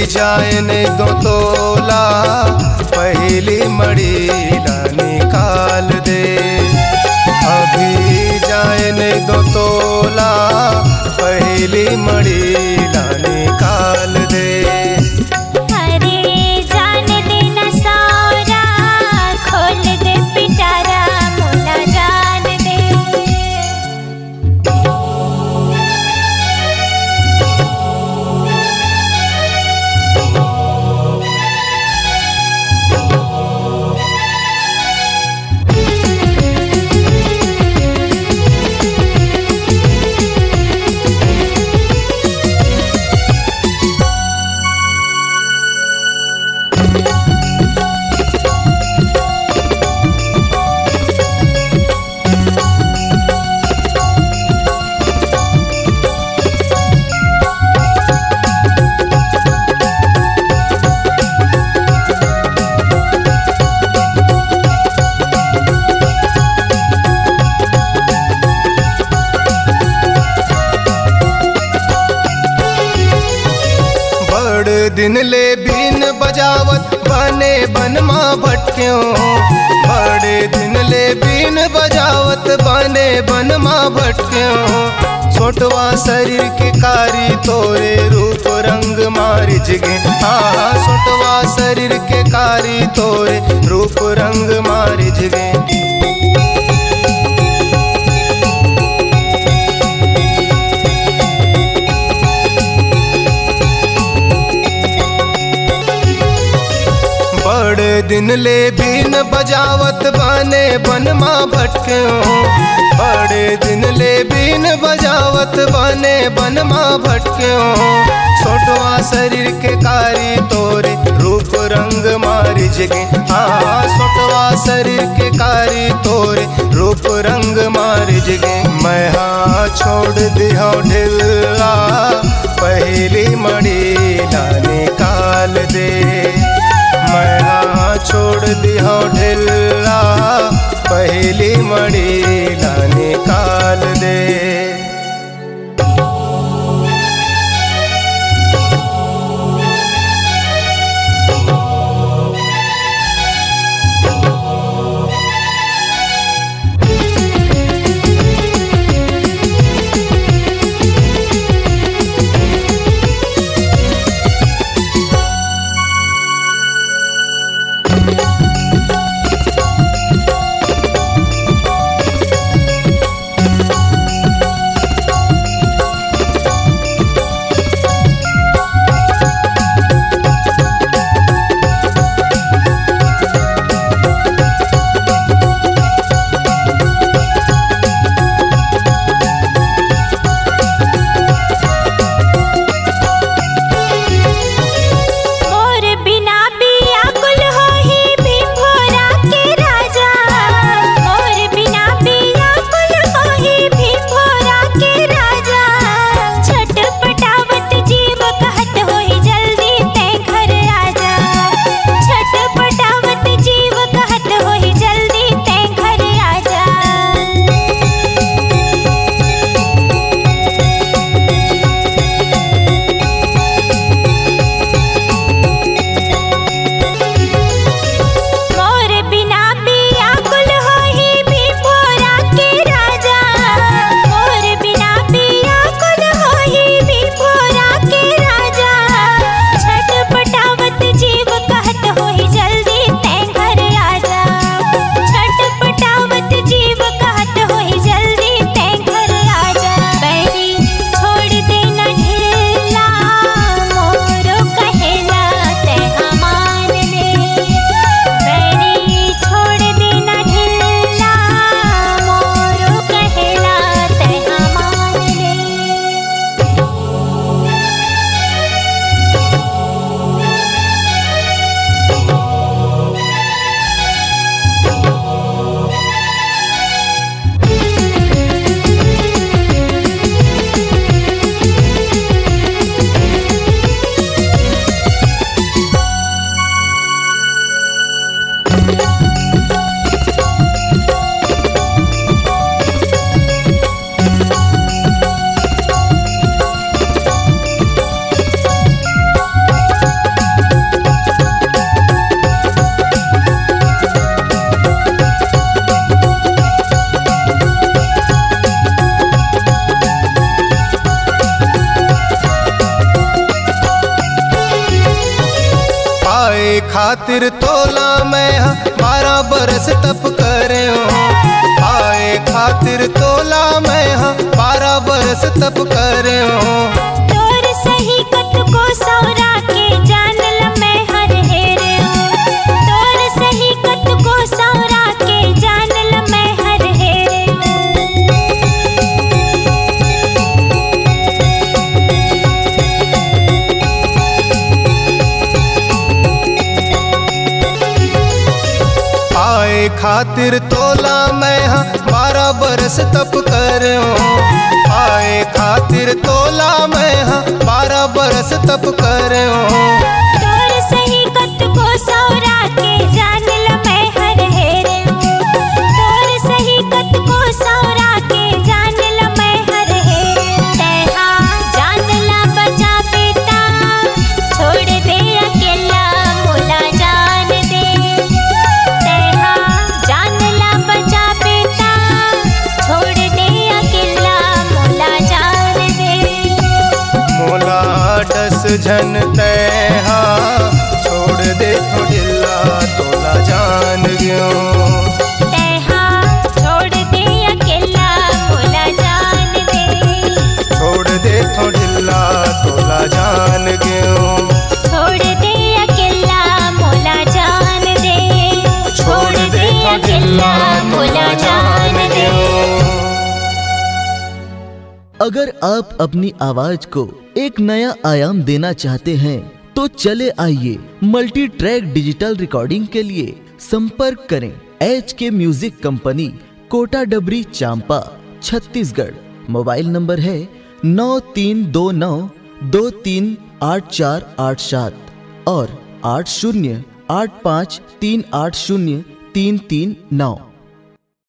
जाए नहीं दो तोला पहली मड़ीला निकाल दे। अभी जाए नहीं दो तोला पहली मड़ीला निकाल दे। दिन ले बीन बजावत बने बनमा भटक्यों। बड़े दिन ले बीन बजावत बने बनमा भटक्यों। छोटवा शरीर के कारी तोरे रूप रंग मारी जगे। हाँ छोटवा शरीर के कारी तोरे रूप रंग मारी जगे। बड़े दिन ले बीन बजावत बने बनमा भटक्यों। बड़े दिन ले बीन बजावत बने बनमा भटक्यों। छोटवा शरीर के कारी तोरे रूप रंग मारी जगे। हाँ छोटवा शरीर के कारी तोरे रूप रंग मारी जगे। मैं हाँ छोड़ दिया ढिल्ला पहली मड़ीला निकाल दे। मैं हाँ छोड़ दिया ढिल्ला पहली मड़ीला निकाल दे। खातिर तोला मैं 12 बरस तप करे पाए खातिर तोला मैं 12 बरस तप करे तोर सही कत को सौरा के जान ल मैं हर हेरे तोर सही कत को सौरा के जान ल मैं हर हेरे पाए खातिर तोला मैं 12 बरस तप करे पाए खातिर तोला मैं 12 बरस तप करे तोर सही कत को सौरा के जान ल मैं हर हेरे तोर सही कत को सौरा के जान ल मैं हर हेरे तेहा जान ला बचा बेटा छोड़ दे अकेला मोला जान दे तेहा जान ला बचा बेटा छोड़ दे अकेला मोला जान दे मोला डस झन तैहा छोड़ दे ढिल्ला तोला जान गयो तेहा छोड़ दे अकेला मोला जान दे छोड़ दे ढिल्ला तोला जान गयो छोड़ दे अकेला मोला जान दे छोड़ दे अकेला मोला जान दे। अगर आप अपनी आवाज को एक नया आयाम देना चाहते हैं तो चले आइए मल्टी ट्रैक डिजिटल रिकॉर्डिंग के लिए संपर्क करें HK म्यूजिक कंपनी, कोटा डबरी, चांपा, छत्तीसगढ़। मोबाइल नंबर है 9329238487 और 8085380339।